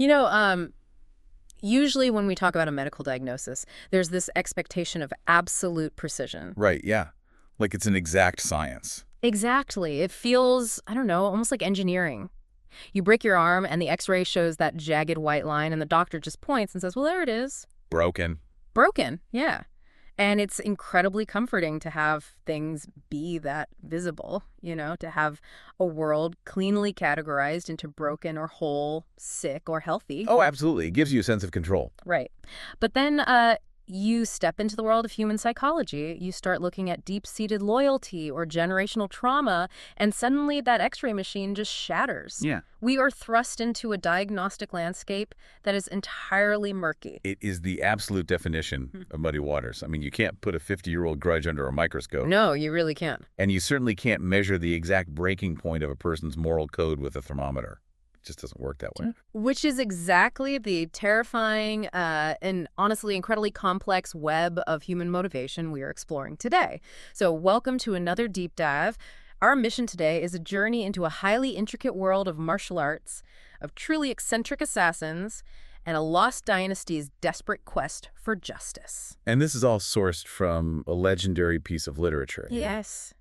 You know, usually when we talk about a medical diagnosis, there's this expectation of absolute precision. Right, yeah. Like it's an exact science. Exactly. It feels, I don't know, almost like engineering. You break your arm and the x-ray shows that jagged white line and the doctor just points and says, well, there it is. Broken. Broken, yeah. And it's incredibly comforting to have things be that visible, to have a world cleanly categorized into broken or whole, sick or healthy. Oh, absolutely. It gives you a sense of control. Right. But then you step into the world of human psychology. You start looking at deep-seated loyalty or generational trauma, and suddenly that x-ray machine just shatters. Yeah. We are thrust into a diagnostic landscape that is entirely murky. It is the absolute definition of muddy waters. I mean, you can't put a 50-year-old grudge under a microscope. No, you really can't. And you certainly can't measure the exact breaking point of a person's moral code with a thermometer. It just doesn't work that way. Which is exactly the terrifying and honestly incredibly complex web of human motivation we are exploring today. So welcome to another deep dive. Our mission today is a journey into a highly intricate world of martial arts, of truly eccentric assassins, and a lost dynasty's desperate quest for justice. And this is all sourced from a legendary piece of literature. Yes.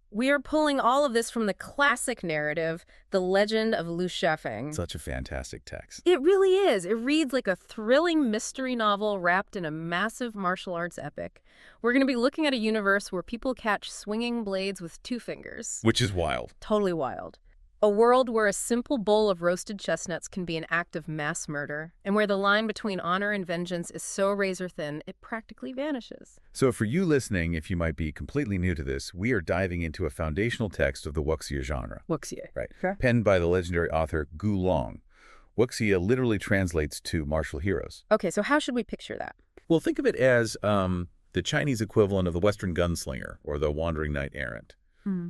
We are pulling all of this from the classic narrative, The Legend of Lu Xiaofeng. Such a fantastic text. It really is. It reads like a thrilling mystery novel wrapped in a massive martial arts epic. We're going to be looking at a universe where people catch swinging blades with 2 fingers. Which is wild. Totally wild. A world where a simple bowl of roasted chestnuts can be an act of mass murder, and where the line between honor and vengeance is so razor-thin, it practically vanishes. So for you listening, if you might be completely new to this, we are diving into a foundational text of the wuxia genre. Wuxia. Right. Sure. Penned by the legendary author Gu Long. Wuxia literally translates to martial heroes. Okay, so how should we picture that? Well, think of it as the Chinese equivalent of the Western gunslinger or the wandering knight errant.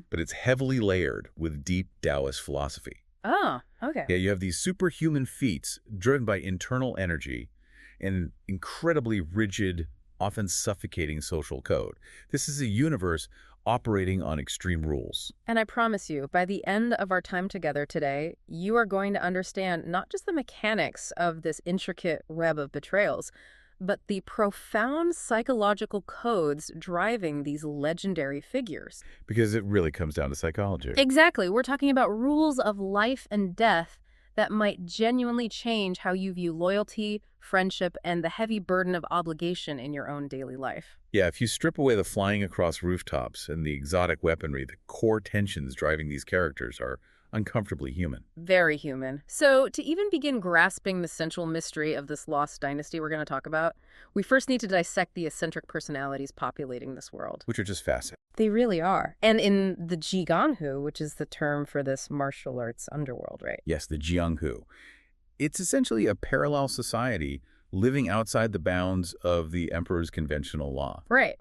But it's heavily layered with deep Taoist philosophy. Oh, okay. Yeah, you have these superhuman feats driven by internal energy and incredibly rigid, often suffocating social code. This is a universe operating on extreme rules. And I promise you, by the end of our time together today, you are going to understand not just the mechanics of this intricate web of betrayals, but the profound psychological codes driving these legendary figures. Because it really comes down to psychology. Exactly. We're talking about rules of life and death that might genuinely change how you view loyalty, friendship, and the heavy burden of obligation in your own daily life. Yeah, if you strip away the flying across rooftops and the exotic weaponry, the core tensions driving these characters are uncomfortably human. Very human. So to even begin grasping the central mystery of this lost dynasty we're going to talk about, we first need to dissect the eccentric personalities populating this world. Which are just fascinating. They really are. And in the Jianghu, which is the term for this martial arts underworld, right? Yes, the Jianghu. It's essentially a parallel society living outside the bounds of the emperor's conventional law. Right.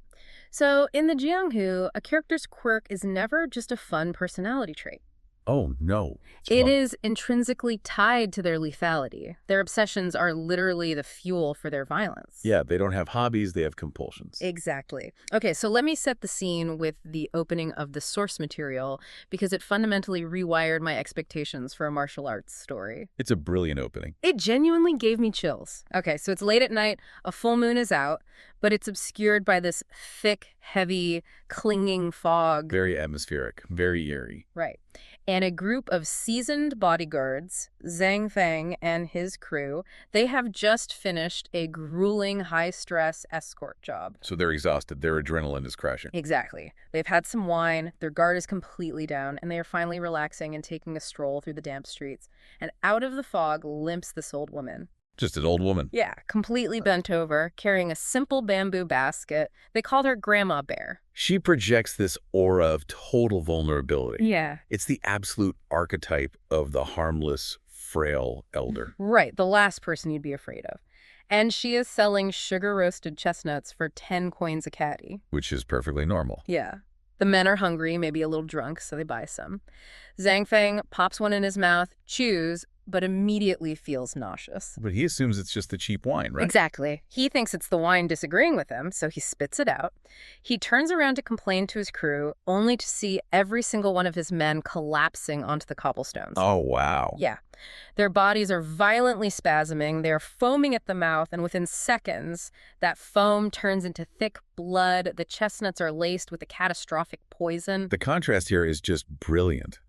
So in the Jianghu, a character's quirk is never just a fun personality trait. Oh, no. It is intrinsically tied to their lethality. Their obsessions are literally the fuel for their violence. Yeah, they don't have hobbies, they have compulsions. Exactly. Okay, so let me set the scene with the opening of the source material because it fundamentally rewired my expectations for a martial arts story. It's a brilliant opening. It genuinely gave me chills. Okay, so it's late at night, a full moon is out, but it's obscured by this thick, heavy, clinging fog. Very atmospheric, very eerie. Right. And a group of seasoned bodyguards, Zhang Feng and his crew, they have just finished a grueling high-stress escort job. So they're exhausted, their adrenaline is crashing. Exactly. They've had some wine, their guard is completely down, and they are finally relaxing and taking a stroll through the damp streets. And out of the fog limps this old woman. Just an old woman. Yeah, completely bent over, carrying a simple bamboo basket. They called her Grandma Bear. She projects this aura of total vulnerability. Yeah. It's the absolute archetype of the harmless, frail elder. Right, the last person you'd be afraid of. And she is selling sugar-roasted chestnuts for 10 coins a caddy. Which is perfectly normal. Yeah. The men are hungry, maybe a little drunk, so they buy some. Zhang Feng pops one in his mouth, chews, but immediately feels nauseous. But he assumes it's just the cheap wine, right? Exactly. He thinks it's the wine disagreeing with him, so he spits it out. He turns around to complain to his crew, only to see every single one of his men collapsing onto the cobblestones. Oh, wow. Yeah. Their bodies are violently spasming, they're foaming at the mouth, and within seconds, that foam turns into thick blood. The chestnuts are laced with a catastrophic poison. The contrast here is just brilliant.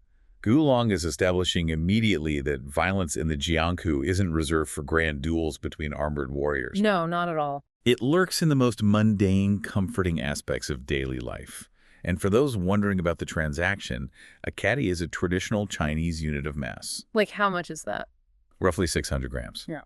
Gulong is establishing immediately that violence in the Jianghu isn't reserved for grand duels between armored warriors. No, not at all. It lurks in the most mundane, comforting aspects of daily life. And for those wondering about the transaction, a caddy is a traditional Chinese unit of mass. Like, how much is that? Roughly 600 grams. Yeah.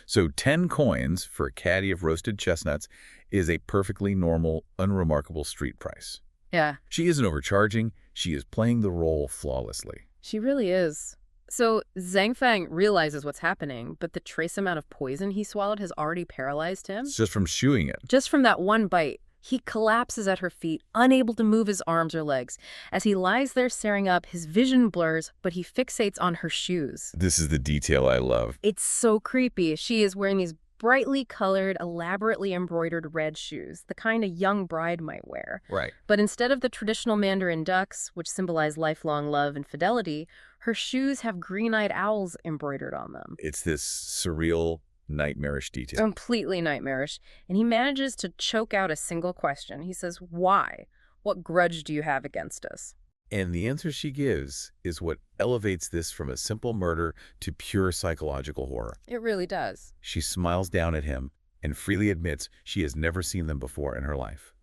So 10 coins for a caddy of roasted chestnuts is a perfectly normal, unremarkable street price. Yeah. She isn't overcharging. She is playing the role flawlessly. She really is. So Zhang Fang realizes what's happening, but the trace amount of poison he swallowed has already paralyzed him. It's just from chewing it. Just from that one bite, he collapses at her feet, unable to move his arms or legs. As he lies there staring up, his vision blurs, but he fixates on her shoes. This is the detail I love. It's so creepy. She is wearing these brightly colored, elaborately embroidered red shoes, the kind a young bride might wear. Right. But instead of the traditional Mandarin ducks, which symbolize lifelong love and fidelity, her shoes have green-eyed owls embroidered on them. It's this surreal, nightmarish detail. Completely nightmarish. And he manages to choke out a single question. He says, "Why? What grudge do you have against us?" And the answer she gives is what elevates this from a simple murder to pure psychological horror. It really does. She smiles down at him and freely admits she has never seen them before in her life.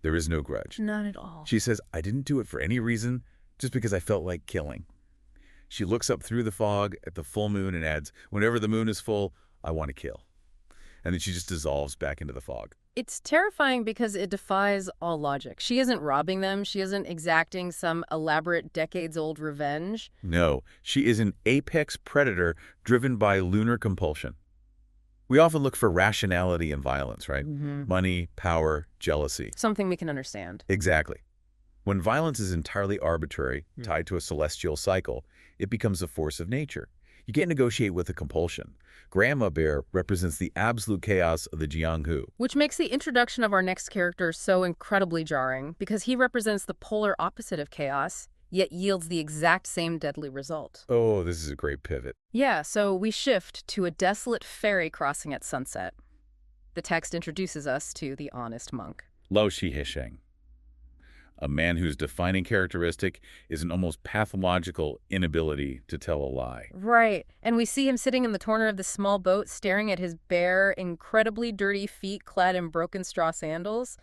There is no grudge. Not at all. She says, "I didn't do it for any reason, just because I felt like killing." She looks up through the fog at the full moon and adds, "Whenever the moon is full, I want to kill." And then she just dissolves back into the fog. It's terrifying because it defies all logic. She isn't robbing them. She isn't exacting some elaborate decades-old revenge. No, she is an apex predator driven by lunar compulsion. We often look for rationality in violence, right? Money, power, jealousy. Something we can understand. Exactly. When violence is entirely arbitrary, tied to a celestial cycle, it becomes a force of nature. You can't negotiate with a compulsion. Grandma Bear represents the absolute chaos of the Jianghu. Which makes the introduction of our next character so incredibly jarring, because he represents the polar opposite of chaos, yet yields the exact same deadly result. Oh, this is a great pivot. Yeah, so we shift to a desolate ferry crossing at sunset. The text introduces us to the honest monk. Lao Shihesheng. A man whose defining characteristic is an almost pathological inability to tell a lie. Right. And we see him sitting in the corner of the small boat, staring at his bare, incredibly dirty feet clad in broken straw sandals.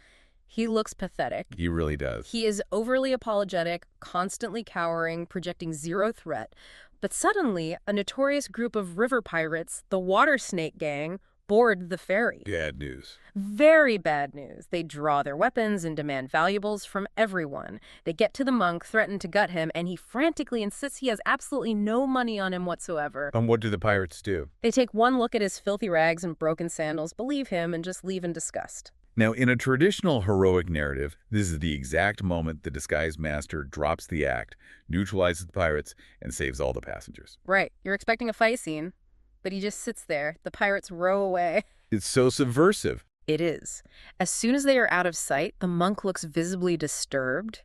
He looks pathetic. He really does. He is overly apologetic, constantly cowering, projecting zero threat. But suddenly, a notorious group of river pirates, the Water Snake Gang, board the ferry. Bad news. Very bad news. They draw their weapons and demand valuables from everyone. They get to the monk, threaten to gut him, and he frantically insists he has absolutely no money on him whatsoever. And what do the pirates do? They take one look at his filthy rags and broken sandals, believe him, and just leave in disgust. Now, in a traditional heroic narrative, this is the exact moment the disguised master drops the act, neutralizes the pirates, and saves all the passengers. Right. You're expecting a fight scene, but he just sits there. The pirates row away. It's so subversive. It is. As soon as they are out of sight, the monk looks visibly disturbed.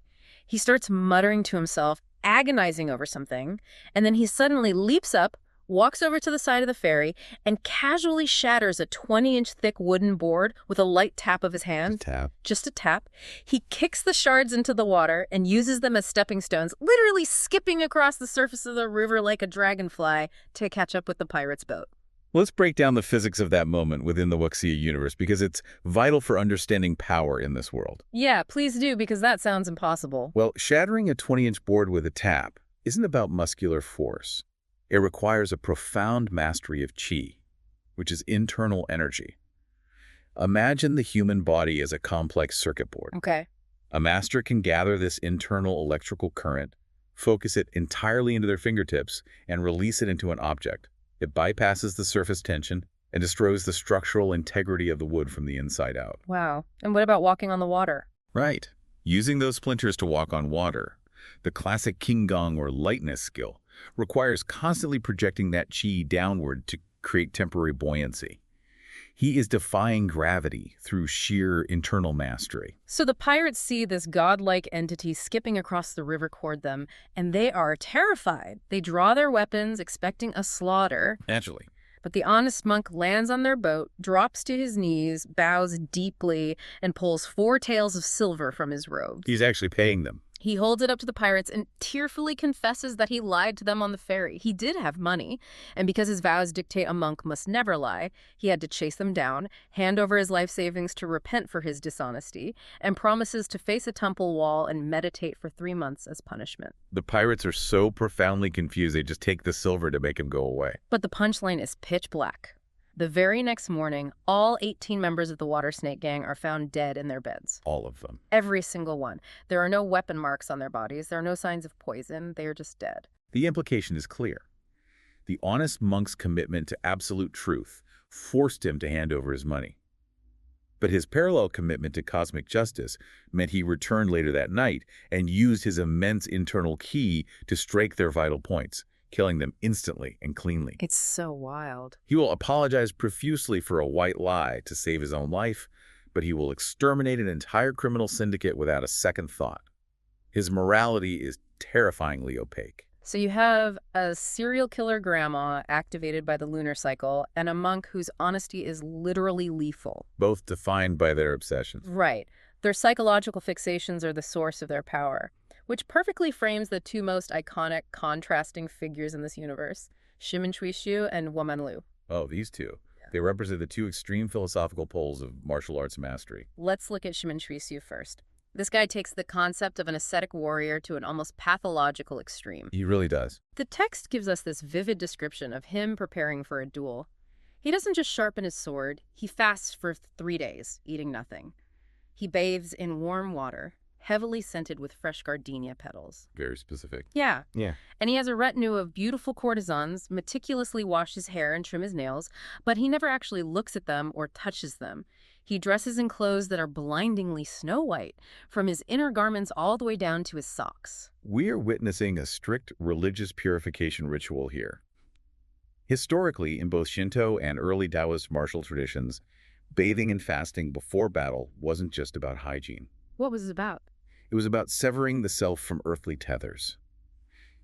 He starts muttering to himself, agonizing over something, and then he suddenly leaps up, walks over to the side of the ferry, and casually shatters a 20-inch thick wooden board with a light tap of his hand. Just a tap. He kicks the shards into the water and uses them as stepping stones, literally skipping across the surface of the river like a dragonfly to catch up with the pirate's boat. Let's break down the physics of that moment within the wuxia universe, because it's vital for understanding power in this world. Yeah, please do, because that sounds impossible. Well, shattering a 20-inch board with a tap isn't about muscular force. It requires a profound mastery of qi, which is internal energy. Imagine the human body as a complex circuit board. Okay. A master can gather this internal electrical current, focus it entirely into their fingertips, and release it into an object. It bypasses the surface tension and destroys the structural integrity of the wood from the inside out. Wow. And what about walking on the water? Right. Using those splinters to walk on water, the classic Qigong or lightness skill, requires constantly projecting that chi downward to create temporary buoyancy. He is defying gravity through sheer internal mastery. So the pirates see this godlike entity skipping across the river toward them, and they are terrified. They draw their weapons, expecting a slaughter. Naturally. But the honest monk lands on their boat, drops to his knees, bows deeply, and pulls 4 taels of silver from his robes. He's actually paying them. He holds it up to the pirates and tearfully confesses that he lied to them on the ferry. He did have money, and because his vows dictate a monk must never lie, he had to chase them down, hand over his life savings to repent for his dishonesty, and promises to face a temple wall and meditate for 3 months as punishment. The pirates are so profoundly confused, they just take the silver to make him go away. But the punchline is pitch black. The very next morning, all 18 members of the Water Snake Gang are found dead in their beds. All of them. Every single one. There are no weapon marks on their bodies. There are no signs of poison. They are just dead. The implication is clear. The honest monk's commitment to absolute truth forced him to hand over his money. But his parallel commitment to cosmic justice meant he returned later that night and used his immense internal ki to strike their vital points, killing them instantly and cleanly. It's so wild. He will apologize profusely for a white lie to save his own life, but he will exterminate an entire criminal syndicate without a second thought. His morality is terrifyingly opaque. So you have a serial killer grandma activated by the lunar cycle and a monk whose honesty is literally lethal. Both defined by their obsessions. Right. Their psychological fixations are the source of their power, which perfectly frames the 2 most iconic, contrasting figures in this universe, Shimin Chuishu and Woman Lu. Oh, these two. They represent the 2 extreme philosophical poles of martial arts mastery. Let's look at Shimin Chuishu first. This guy takes the concept of an ascetic warrior to an almost pathological extreme. He really does. The text gives us this vivid description of him preparing for a duel. He doesn't just sharpen his sword, he fasts for 3 days, eating nothing. He bathes in warm water, heavily scented with fresh gardenia petals. Very specific. Yeah. Yeah. And he has a retinue of beautiful courtesans, meticulously wash his hair and trim his nails, but he never actually looks at them or touches them. He dresses in clothes that are blindingly snow white, from his inner garments all the way down to his socks. We are witnessing a strict religious purification ritual here. Historically, in both Shinto and early Taoist martial traditions, bathing and fasting before battle wasn't just about hygiene. What was it about? It was about severing the self from earthly tethers.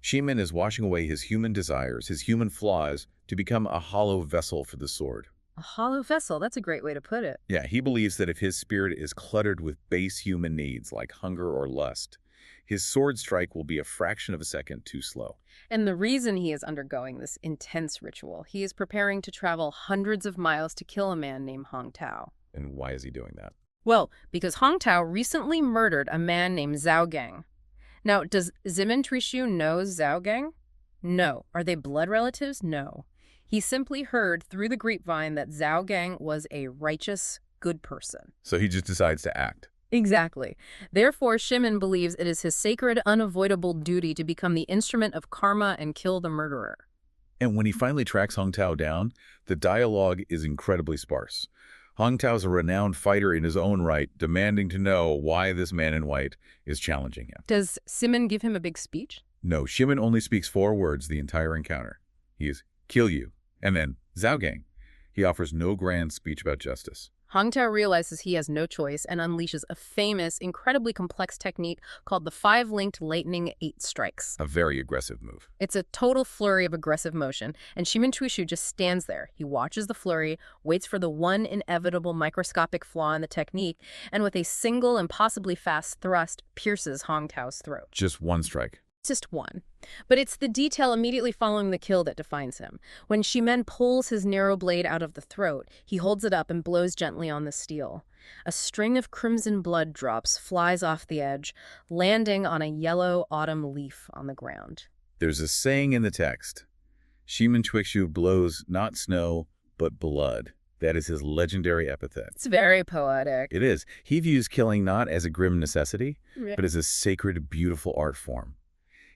Shimin is washing away his human desires, his human flaws, to become a hollow vessel for the sword. A hollow vessel, that's a great way to put it. Yeah, he believes that if his spirit is cluttered with base human needs like hunger or lust, his sword strike will be a fraction of a second too slow. And the reason he is undergoing this intense ritual, he is preparing to travel hundreds of miles to kill a man named Hong Tao. And why is he doing that? Well, because Hong Tao recently murdered a man named Zhao Gang. Now, does Zimin Trishu know Zhao Gang? No. Are they blood relatives? No. He simply heard through the grapevine that Zhao Gang was a righteous, good person. So he just decides to act. Exactly. Therefore, Shimin believes it is his sacred, unavoidable duty to become the instrument of karma and kill the murderer. And when he finally tracks Hong Tao down, the dialogue is incredibly sparse. Hong Tao's a renowned fighter in his own right, demanding to know why this man in white is challenging him. Does Shimin give him a big speech? No, Shimin only speaks 4 words the entire encounter. He is, kill you, and then, Zhao Gang. He offers no grand speech about justice. Hong Tao realizes he has no choice and unleashes a famous, incredibly complex technique called the 5-linked lightning 8 strikes. A very aggressive move. It's a total flurry of aggressive motion, and Shimin Chuishu just stands there. He watches the flurry, waits for the one inevitable microscopic flaw in the technique, and with a single impossibly fast thrust, pierces Hong Tao's throat. Just 1 strike. Just 1. But it's the detail immediately following the kill that defines him. When Shimen pulls his narrow blade out of the throat, he holds it up and blows gently on the steel. A string of crimson blood drops flies off the edge, landing on a yellow autumn leaf on the ground. There's a saying in the text, Shimin Chuishu blows not snow, but blood. That is his legendary epithet. It's very poetic. It is. He views killing not as a grim necessity, but as a sacred, beautiful art form.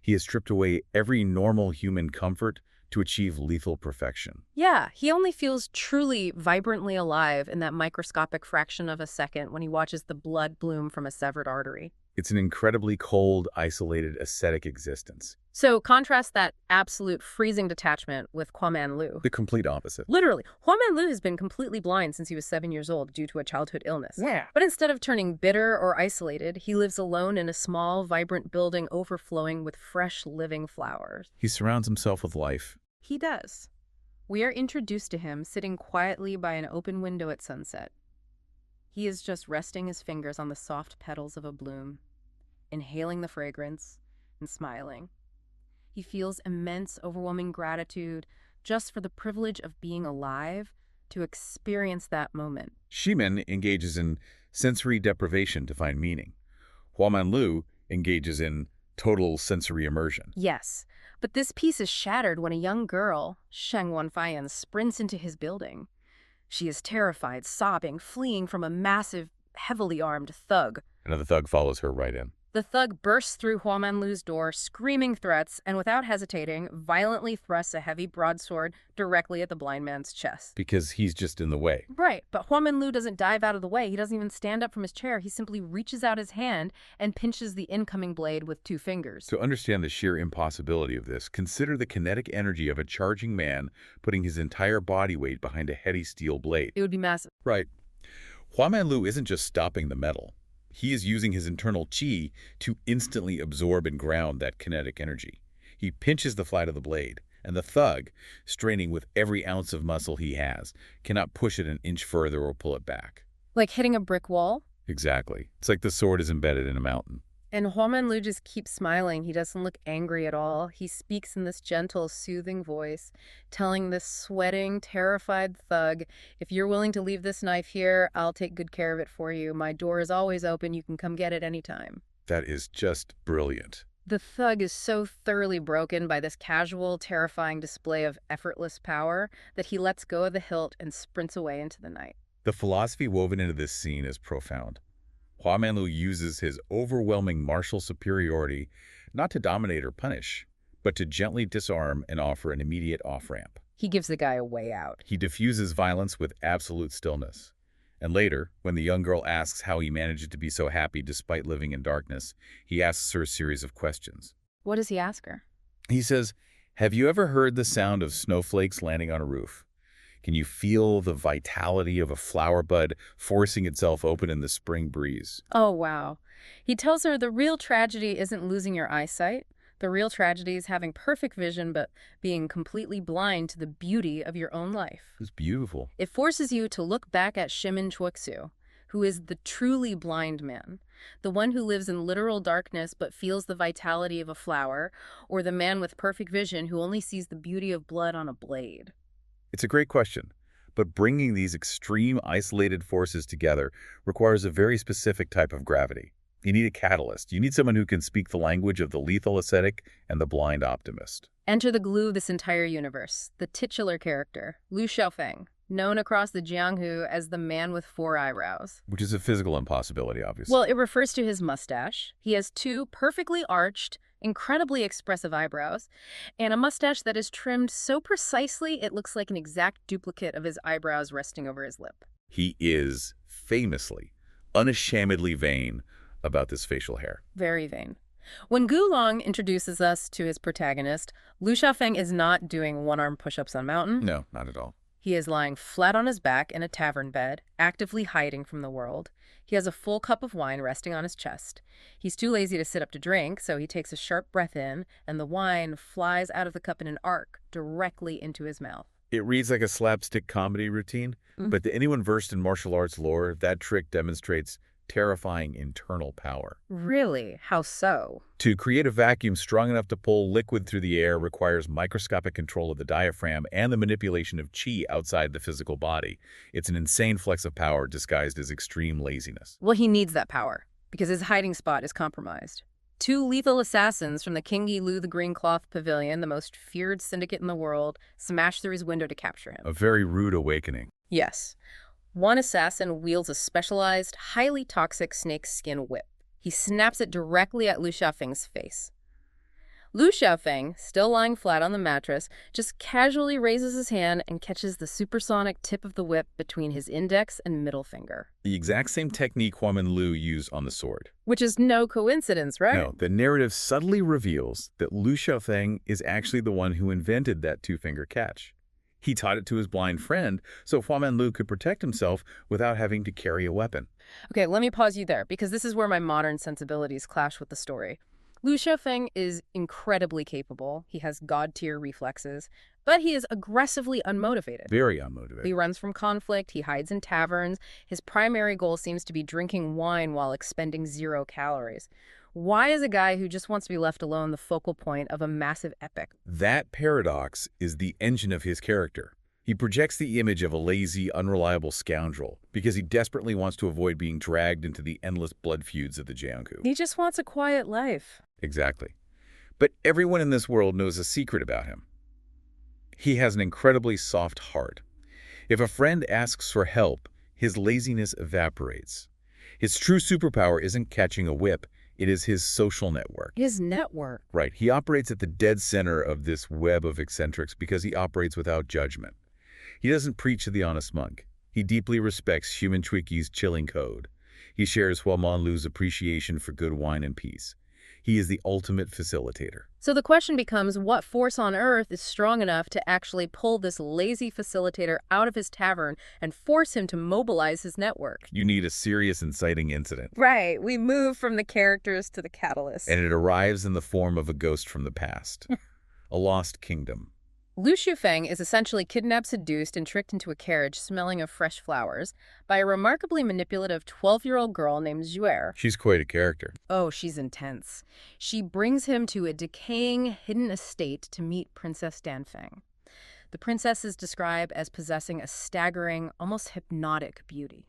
He has stripped away every normal human comfort to achieve lethal perfection. Yeah, he only feels truly vibrantly alive in that microscopic fraction of a second when he watches the blood bloom from a severed artery. It's an incredibly cold, isolated, ascetic existence. So contrast that absolute freezing detachment with Huaman Lu. The complete opposite. Literally, Huaman Lu has been completely blind since he was 7 years old due to a childhood illness. Yeah. But instead of turning bitter or isolated, he lives alone in a small, vibrant building overflowing with fresh, living flowers. He surrounds himself with life. He does. We are introduced to him sitting quietly by an open window at sunset. He is just resting his fingers on the soft petals of a bloom, inhaling the fragrance and smiling. He feels immense, overwhelming gratitude just for the privilege of being alive to experience that moment. Shimen engages in sensory deprivation to find meaning. Huaman Lu engages in total sensory immersion. Yes, but this piece is shattered when a young girl, Sheng Wanfeiyan, sprints into his building. She is terrified, sobbing, fleeing from a massive, heavily armed thug. Another thug follows her right in. The thug bursts through Huaman Lu's door, screaming threats, and without hesitating, violently thrusts a heavy broadsword directly at the blind man's chest. Because he's just in the way. Right, but Huaman Lu doesn't dive out of the way. He doesn't even stand up from his chair. He simply reaches out his hand and pinches the incoming blade with 2 fingers. To understand the sheer impossibility of this, consider the kinetic energy of a charging man putting his entire body weight behind a heavy steel blade. It would be massive. Right. Huaman Lu isn't just stopping the metal. He is using his internal qi to instantly absorb and ground that kinetic energy. He pinches the flat of the blade, and the thug, straining with every ounce of muscle he has, cannot push it an inch further or pull it back. Like hitting a brick wall? Exactly. It's like the sword is embedded in a mountain. And Huaman Lu just keeps smiling. He doesn't look angry at all. He speaks in this gentle, soothing voice, telling this sweating, terrified thug, if you're willing to leave this knife here, I'll take good care of it for you. My door is always open. You can come get it anytime. That is just brilliant. The thug is so thoroughly broken by this casual, terrifying display of effortless power that he lets go of the hilt and sprints away into the night. The philosophy woven into this scene is profound. Huaman Lu uses his overwhelming martial superiority not to dominate or punish, but to gently disarm and offer an immediate off-ramp. He gives the guy a way out. He diffuses violence with absolute stillness. And later, when the young girl asks how he managed to be so happy despite living in darkness, he asks her a series of questions. What does he ask her? He says, have you ever heard the sound of snowflakes landing on a roof? Can you feel the vitality of a flower bud forcing itself open in the spring breeze? Oh, wow. He tells her the real tragedy isn't losing your eyesight. The real tragedy is having perfect vision but being completely blind to the beauty of your own life. It's beautiful. It forces you to look back at Shimen Chuexu, who is the truly blind man, the one who lives in literal darkness but feels the vitality of a flower, or the man with perfect vision who only sees the beauty of blood on a blade. It's a great question, but bringing these extreme isolated forces together requires a very specific type of gravity. You need a catalyst. You need someone who can speak the language of the lethal ascetic and the blind optimist. Enter the glue of this entire universe, the titular character, Lu Xiaofeng, known across the Jianghu as the man with 4 eyebrows. Which is a physical impossibility, obviously. Well, it refers to his mustache. He has 2 perfectly arched, incredibly expressive eyebrows, and a mustache that is trimmed so precisely it looks like an exact duplicate of his eyebrows resting over his lip. He is famously, unashamedly vain about this facial hair. Very vain. When Gu Long introduces us to his protagonist, Lu Xiaofeng is not doing one-arm push-ups on a mountain. No, not at all. He is lying flat on his back in a tavern bed, actively hiding from the world. He has a full cup of wine resting on his chest. He's too lazy to sit up to drink, so he takes a sharp breath in, and the wine flies out of the cup in an arc directly into his mouth. It reads like a slapstick comedy routine, but to anyone versed in martial arts lore, that trick demonstrates terrifying internal power. Really? How so? To create a vacuum strong enough to pull liquid through the air requires microscopic control of the diaphragm and the manipulation of qi outside the physical body. It's an insane flex of power disguised as extreme laziness. Well, he needs that power, because his hiding spot is compromised. 2 lethal assassins from the King Yi Lu the Green Cloth Pavilion, the most feared syndicate in the world, smash through his window to capture him. A very rude awakening. Yes. One assassin wields a specialized, highly toxic snakeskin whip. He snaps it directly at Lu Xiaofeng's face. Lu Xiaofeng, still lying flat on the mattress, just casually raises his hand and catches the supersonic tip of the whip between his index and middle finger. The exact same technique Huaman Lu used on the sword. Which is no coincidence, right? No, the narrative subtly reveals that Lu Xiaofeng is actually the one who invented that two-finger catch. He taught it to his blind friend so Huaman Lu could protect himself without having to carry a weapon. Okay, let me pause you there, because this is where my modern sensibilities clash with the story. Lu Xiaofeng is incredibly capable. He has god-tier reflexes, but he is aggressively unmotivated. Very unmotivated. He runs from conflict, he hides in taverns. His primary goal seems to be drinking wine while expending 0 calories. Why is a guy who just wants to be left alone the focal point of a massive epic? That paradox is the engine of his character. He projects the image of a lazy, unreliable scoundrel because he desperately wants to avoid being dragged into the endless blood feuds of the Jianghu. He just wants a quiet life. Exactly. But everyone in this world knows a secret about him. He has an incredibly soft heart. If a friend asks for help, his laziness evaporates. His true superpower isn't catching a whip, it is his social network. His network. Right. He operates at the dead center of this web of eccentrics because he operates without judgment. He doesn't preach to the honest monk. He deeply respects human Twiki's chilling code. He shares Huaman Lu's appreciation for good wine and peace. He is the ultimate facilitator. So the question becomes, what force on earth is strong enough to actually pull this lazy facilitator out of his tavern and force him to mobilize his network? You need a serious inciting incident. Right. We move from the characters to the catalyst. And it arrives in the form of a ghost from the past. A lost kingdom. Lu Xiaofeng is essentially kidnapped, seduced, and tricked into a carriage smelling of fresh flowers by a remarkably manipulative 12-year-old girl named Zhuer. She's quite a character. Oh, she's intense. She brings him to a decaying, hidden estate to meet Princess Danfeng. The princess is described as possessing a staggering, almost hypnotic beauty.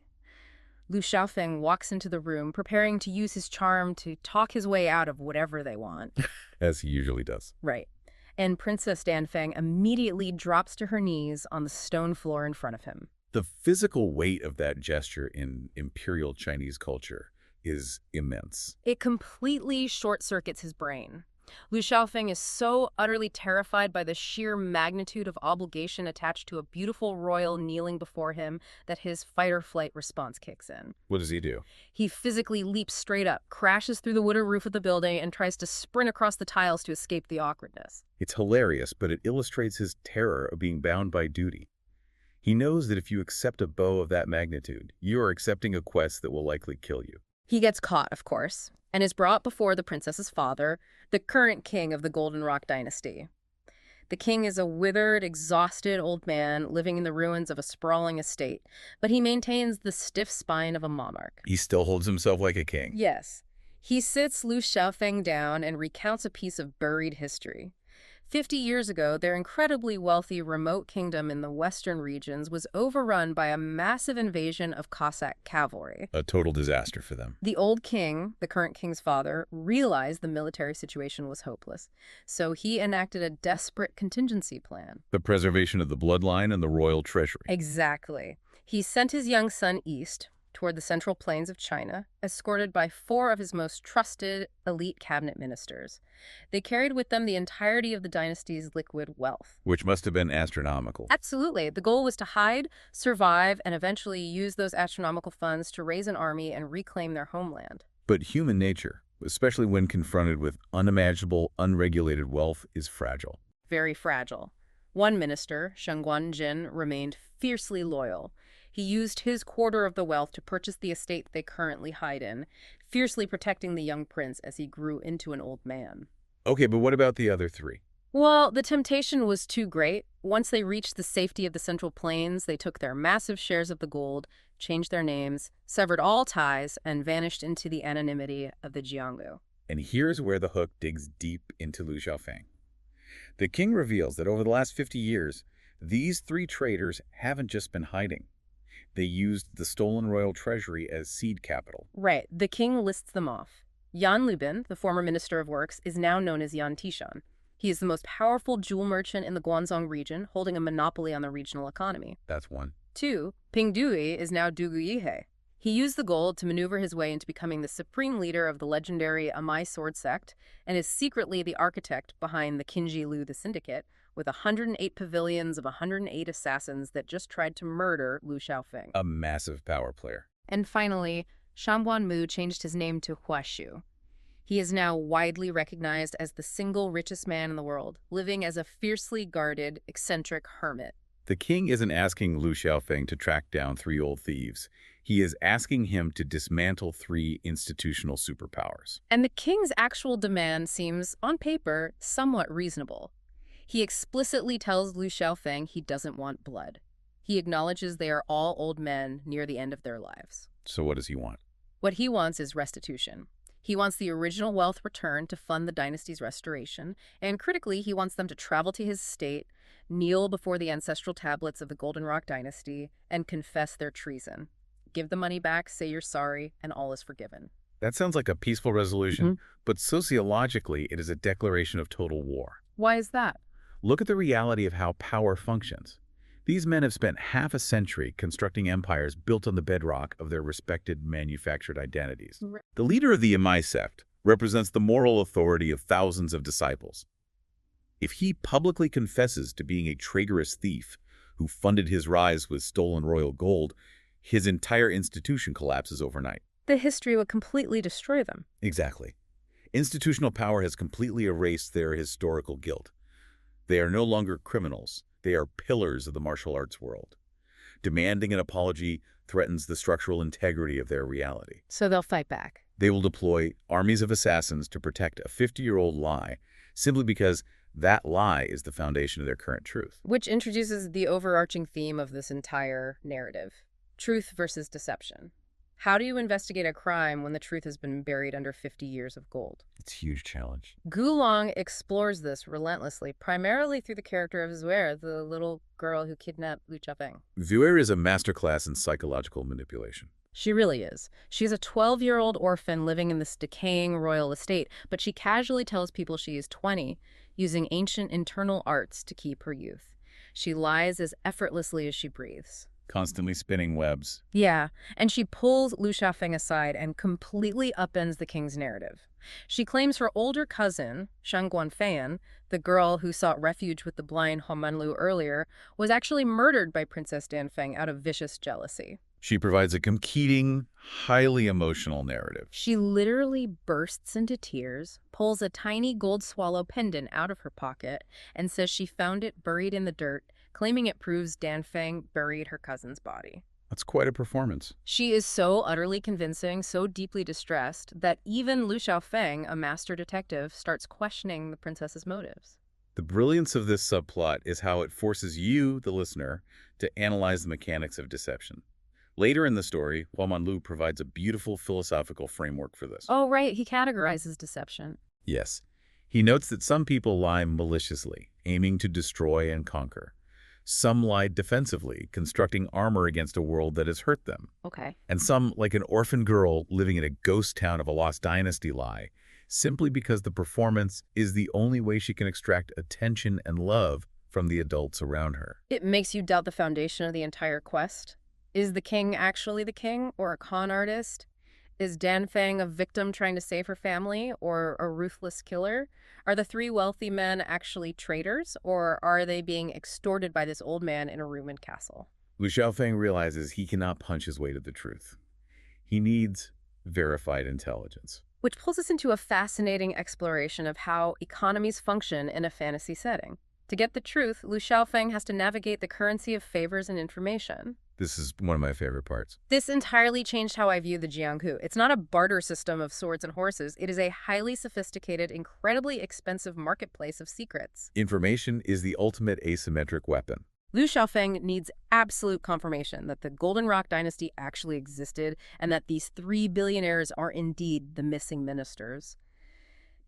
Lu Xiaofeng walks into the room, preparing to use his charm to talk his way out of whatever they want. As he usually does. Right. And Princess Danfeng immediately drops to her knees on the stone floor in front of him. The physical weight of that gesture in imperial Chinese culture is immense. It completely short-circuits his brain. Lu Xiaofeng is so utterly terrified by the sheer magnitude of obligation attached to a beautiful royal kneeling before him that his fight-or-flight response kicks in. What does he do? He physically leaps straight up, crashes through the wooden roof of the building, and tries to sprint across the tiles to escape the awkwardness. It's hilarious, but it illustrates his terror of being bound by duty. He knows that if you accept a bow of that magnitude, you are accepting a quest that will likely kill you. He gets caught, of course, and is brought before the princess's father, the current king of the Golden Rock dynasty. The king is a withered, exhausted old man living in the ruins of a sprawling estate, but he maintains the stiff spine of a monarch. He still holds himself like a king. Yes. He sits Lu Xiaofeng down and recounts a piece of buried history. 50 years ago, their incredibly wealthy remote kingdom in the western regions was overrun by a massive invasion of Cossack cavalry. A total disaster for them. The old king, the current king's father, realized the military situation was hopeless, so he enacted a desperate contingency plan. The preservation of the bloodline and the royal treasury. Exactly. He sent his young son east, toward the central plains of China, escorted by 4 of his most trusted elite cabinet ministers. They carried with them the entirety of the dynasty's liquid wealth. Which must have been astronomical. Absolutely. The goal was to hide, survive, and eventually use those astronomical funds to raise an army and reclaim their homeland. But human nature, especially when confronted with unimaginable, unregulated wealth, is fragile. Very fragile. One minister, Sheng Guanjin, remained fiercely loyal. He used his quarter of the wealth to purchase the estate they currently hide in, fiercely protecting the young prince as he grew into an old man. Okay, but what about the other 3? Well, the temptation was too great. Once they reached the safety of the Central Plains, they took their massive shares of the gold, changed their names, severed all ties, and vanished into the anonymity of the Jianghu. And here's where the hook digs deep into Lu Xiaofeng. The king reveals that over the last 50 years, these 3 traitors haven't just been hiding. They used the stolen royal treasury as seed capital. Right. The king lists them off. Yan Lubin, the former minister of works, is now known as Yan Tishan. He is the most powerful jewel merchant in the Guangdong region, holding a monopoly on the regional economy. That's one. 2, Ping Dui is now Du Guyihe. He used the gold to maneuver his way into becoming the supreme leader of the legendary Amai sword sect and is secretly the architect behind the Qinji Lu the Syndicate, with 108 pavilions of 108 assassins that just tried to murder Lu Xiaofeng. A massive power player. And finally, Shanguan Mu changed his name to Huashu. He is now widely recognized as the single richest man in the world, living as a fiercely guarded, eccentric hermit. The king isn't asking Lu Xiaofeng to track down 3 old thieves. He is asking him to dismantle 3 institutional superpowers. And the king's actual demand seems, on paper, somewhat reasonable. He explicitly tells Lu Xiaofeng he doesn't want blood. He acknowledges they are all old men near the end of their lives. So what does he want? What he wants is restitution. He wants the original wealth returned to fund the dynasty's restoration, and critically, he wants them to travel to his estate, kneel before the ancestral tablets of the Golden Rock dynasty, and confess their treason. Give the money back, say you're sorry, and all is forgiven. That sounds like a peaceful resolution, but sociologically, it is a declaration of total war. Why is that? Look at the reality of how power functions. These men have spent half a century constructing empires built on the bedrock of their respected manufactured identities. The leader of the Yamai sect represents the moral authority of thousands of disciples. If he publicly confesses to being a traitorous thief who funded his rise with stolen royal gold, his entire institution collapses overnight. The history would completely destroy them. Exactly. Institutional power has completely erased their historical guilt. They are no longer criminals. They are pillars of the martial arts world. Demanding an apology threatens the structural integrity of their reality. So they'll fight back. They will deploy armies of assassins to protect a 50-year-old lie simply because that lie is the foundation of their current truth. Which introduces the overarching theme of this entire narrative. Truth versus deception. How do you investigate a crime when the truth has been buried under 50 years of gold? It's a huge challenge. Gulong explores this relentlessly, primarily through the character of Zuer, the little girl who kidnapped Lu Xiaofeng. Zuer is a masterclass in psychological manipulation. She really is. She's a 12-year-old orphan living in this decaying royal estate, but she casually tells people she is 20, using ancient internal arts to keep her youth. She lies as effortlessly as she breathes. Constantly spinning webs. Yeah, and she pulls Lu Xiaofeng aside and completely upends the king's narrative. She claims her older cousin, Shang Guanfan, the girl who sought refuge with the blind Homanlu earlier, was actually murdered by Princess Danfeng out of vicious jealousy. She provides a competing, highly emotional narrative. She literally bursts into tears, pulls a tiny gold swallow pendant out of her pocket, and says she found it buried in the dirt, claiming it proves Danfeng buried her cousin's body. That's quite a performance. She is so utterly convincing, so deeply distressed, that even Lu Xiaofeng, a master detective, starts questioning the princess's motives. The brilliance of this subplot is how it forces you, the listener, to analyze the mechanics of deception. Later in the story, Huamanlu provides a beautiful philosophical framework for this. Oh, right, he categorizes deception. Yes. He notes that some people lie maliciously, aiming to destroy and conquer. Some lie defensively, constructing armor against a world that has hurt them. Okay. And some, like an orphan girl living in a ghost town of a lost dynasty, lie, simply because the performance is the only way she can extract attention and love from the adults around her. It makes you doubt the foundation of the entire quest. Is the king actually the king, or a con artist? Is Danfeng a victim trying to save her family, or a ruthless killer? Are the 3 wealthy men actually traitors, or are they being extorted by this old man in a ruined castle? Lu Xiaofeng realizes he cannot punch his way to the truth. He needs verified intelligence. Which pulls us into a fascinating exploration of how economies function in a fantasy setting. To get the truth, Lu Xiaofeng has to navigate the currency of favors and information. This is one of my favorite parts. This entirely changed how I view the Jianghu. It's not a barter system of swords and horses. It is a highly sophisticated, incredibly expensive marketplace of secrets. Information is the ultimate asymmetric weapon. Lu Xiaofeng needs absolute confirmation that the Golden Rock dynasty actually existed and that these 3 billionaires are indeed the missing ministers.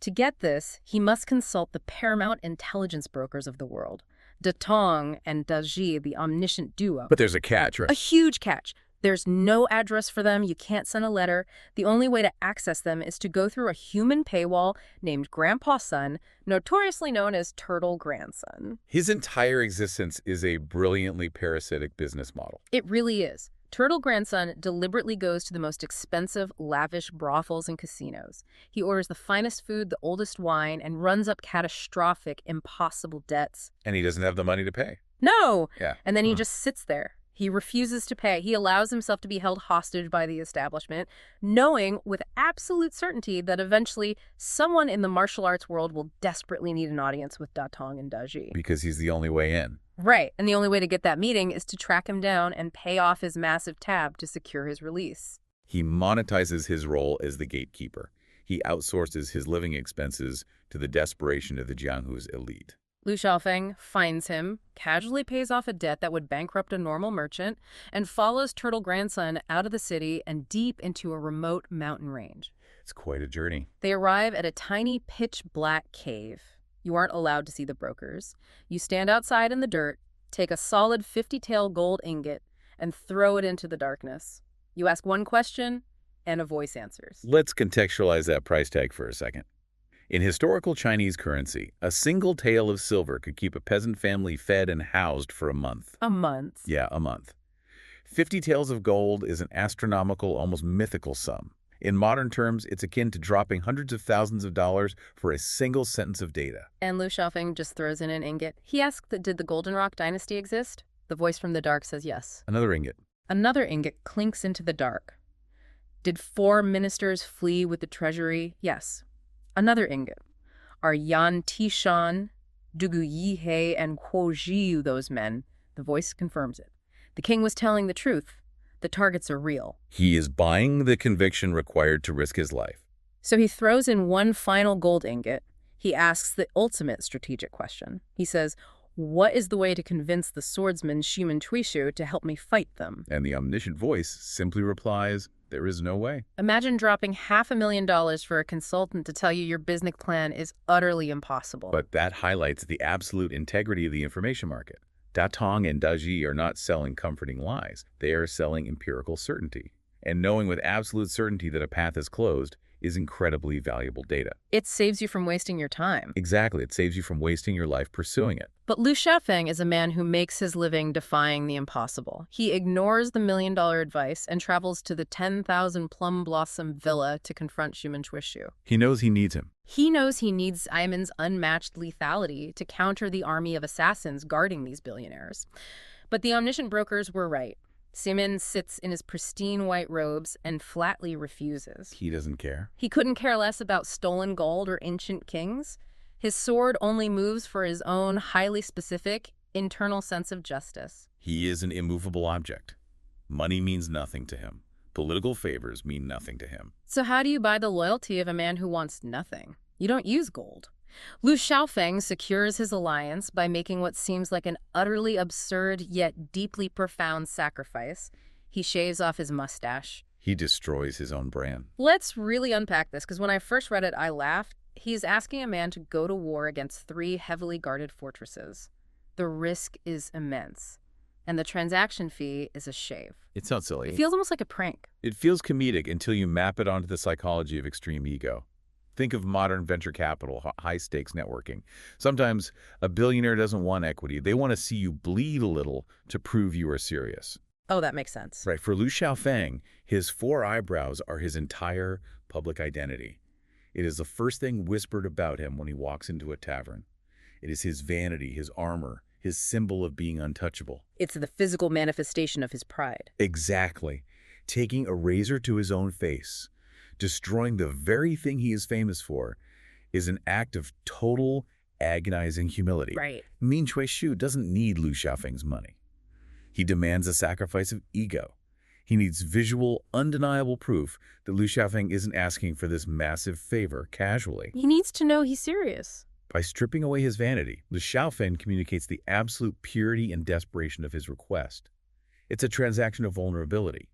To get this, he must consult the paramount intelligence brokers of the world, De Tong and Da Ji, the omniscient duo. But there's a catch, right? A huge catch. There's no address for them. You can't send a letter. The only way to access them is to go through a human paywall named Grandpa Sun, notoriously known as Turtle Grandson. His entire existence is a brilliantly parasitic business model. It really is. Turtle Grandson deliberately goes to the most expensive, lavish brothels and casinos. He orders the finest food, the oldest wine, and runs up catastrophic, impossible debts. And he doesn't have the money to pay. No! Yeah. And then he just sits there. He refuses to pay. He allows himself to be held hostage by the establishment, knowing with absolute certainty that eventually someone in the martial arts world will desperately need an audience with Da Tong and Da Ji. Because he's the only way in. Right, and the only way to get that meeting is to track him down and pay off his massive tab to secure his release. He monetizes his role as the gatekeeper. He outsources his living expenses to the desperation of the Jianghu's elite. Lu Xiaofeng finds him, casually pays off a debt that would bankrupt a normal merchant, and follows Turtle Grandson out of the city and deep into a remote mountain range. It's quite a journey. They arrive at a tiny pitch-black cave. You aren't allowed to see the brokers. You stand outside in the dirt, take a solid 50-tael gold ingot, and throw it into the darkness. You ask one question, and a voice answers. Let's contextualize that price tag for a second. In historical Chinese currency, a single tael of silver could keep a peasant family fed and housed for a month. A month? Yeah, a month. 50 taels of gold is an astronomical, almost mythical sum. In modern terms, it's akin to dropping hundreds of thousands of dollars for a single sentence of data. And Lu Xiaofeng just throws in an ingot. He asks, did the Golden Rock dynasty exist? The voice from the dark says yes. Another ingot. Another ingot clinks into the dark. Did 4 ministers flee with the treasury? Yes. Another ingot. Are Yan Tishan, Dugu Yihei, and Kuo Zhiyu those men? The voice confirms it. The king was telling the truth. The targets are real. He is buying the conviction required to risk his life. So he throws in one final gold ingot. He asks the ultimate strategic question. He says, what is the way to convince the swordsman Shimen Tuishu to help me fight them? And the omniscient voice simply replies, there is no way. Imagine dropping $500,000 for a consultant to tell you your business plan is utterly impossible. But that highlights the absolute integrity of the information market. Da Tong and Da Ji are not selling comforting lies. They are selling empirical certainty. And knowing with absolute certainty that a path is closed is incredibly valuable data. It saves you from wasting your time. Exactly. It saves you from wasting your life pursuing it. But Lu Xiaofeng is a man who makes his living defying the impossible. He ignores the $1 million advice and travels to the 10,000 plum blossom villa to confront Shimen Tuishu. He knows he needs him. He knows he needs Iman's unmatched lethality to counter the army of assassins guarding these billionaires. But the omniscient brokers were right. Simen sits in his pristine white robes and flatly refuses. He doesn't care. He couldn't care less about stolen gold or ancient kings. His sword only moves for his own highly specific, internal sense of justice. He is an immovable object. Money means nothing to him. Political favors mean nothing to him. So how do you buy the loyalty of a man who wants nothing? You don't use gold. Lu Xiaofeng secures his alliance by making what seems like an utterly absurd yet deeply profound sacrifice. He shaves off his mustache. He destroys his own brand. Let's really unpack this, because when I first read it, I laughed. He's asking a man to go to war against 3 heavily guarded fortresses. The risk is immense, and the transaction fee is a shave. It sounds silly. It feels almost like a prank. It feels comedic until you map it onto the psychology of extreme ego. Think of modern venture capital, high-stakes networking. Sometimes a billionaire doesn't want equity. They want to see you bleed a little to prove you are serious. Oh, that makes sense. Right. For Lu Xiaofeng, his 4 eyebrows are his entire public identity. It is the first thing whispered about him when he walks into a tavern. It is his vanity, his armor, his symbol of being untouchable. It's the physical manifestation of his pride. Exactly. Taking a razor to his own face, destroying the very thing he is famous for, is an act of total, agonizing humility. Right. Min Tuishu doesn't need Lu Xiaofeng's money. He demands a sacrifice of ego. He needs visual, undeniable proof that Lu Xiaofeng isn't asking for this massive favor casually. He needs to know he's serious. By stripping away his vanity, Lu Xiaofeng communicates the absolute purity and desperation of his request. It's a transaction of vulnerability.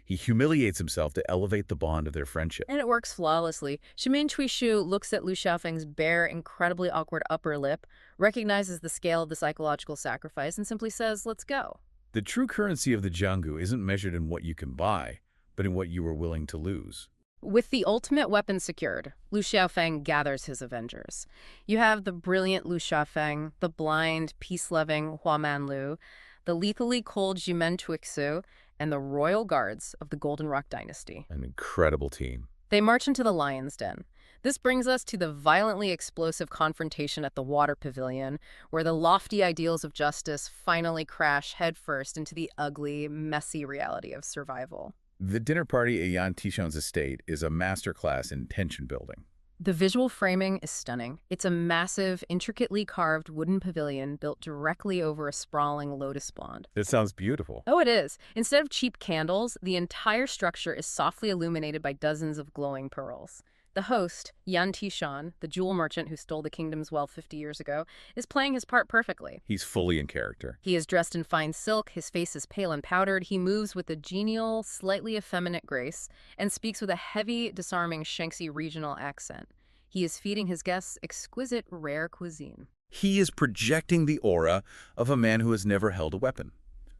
He humiliates himself to elevate the bond of their friendship. And it works flawlessly. Shimen Tuishu looks at Lu Xiaofeng's bare, incredibly awkward upper lip, recognizes the scale of the psychological sacrifice, and simply says, let's go. The true currency of the Jianghu isn't measured in what you can buy, but in what you are willing to lose. With the ultimate weapon secured, Lu Xiaofeng gathers his avengers. You have the brilliant Lu Xiaofeng, the blind, peace-loving Hua Manlu, the lethally cold Shimen Tuishu, and the royal guards of the Golden Rock Dynasty. An incredible team. They march into the lion's den. This brings us to the violently explosive confrontation at the water pavilion, where the lofty ideals of justice finally crash headfirst into the ugly, messy reality of survival. The dinner party at Yan Tishon's estate is a masterclass in tension building. The visual framing is stunning. It's a massive, intricately carved wooden pavilion built directly over a sprawling lotus pond. It sounds beautiful. Oh, it is. Instead of cheap candles, the entire structure is softly illuminated by dozens of glowing pearls. The host, Yan Tishon, the jewel merchant who stole the kingdom's wealth 50 years ago, is playing his part perfectly. He's fully in character. He is dressed in fine silk, his face is pale and powdered, he moves with a genial, slightly effeminate grace, and speaks with a heavy, disarming Shanxi regional accent. He is feeding his guests exquisite, rare cuisine. He is projecting the aura of a man who has never held a weapon.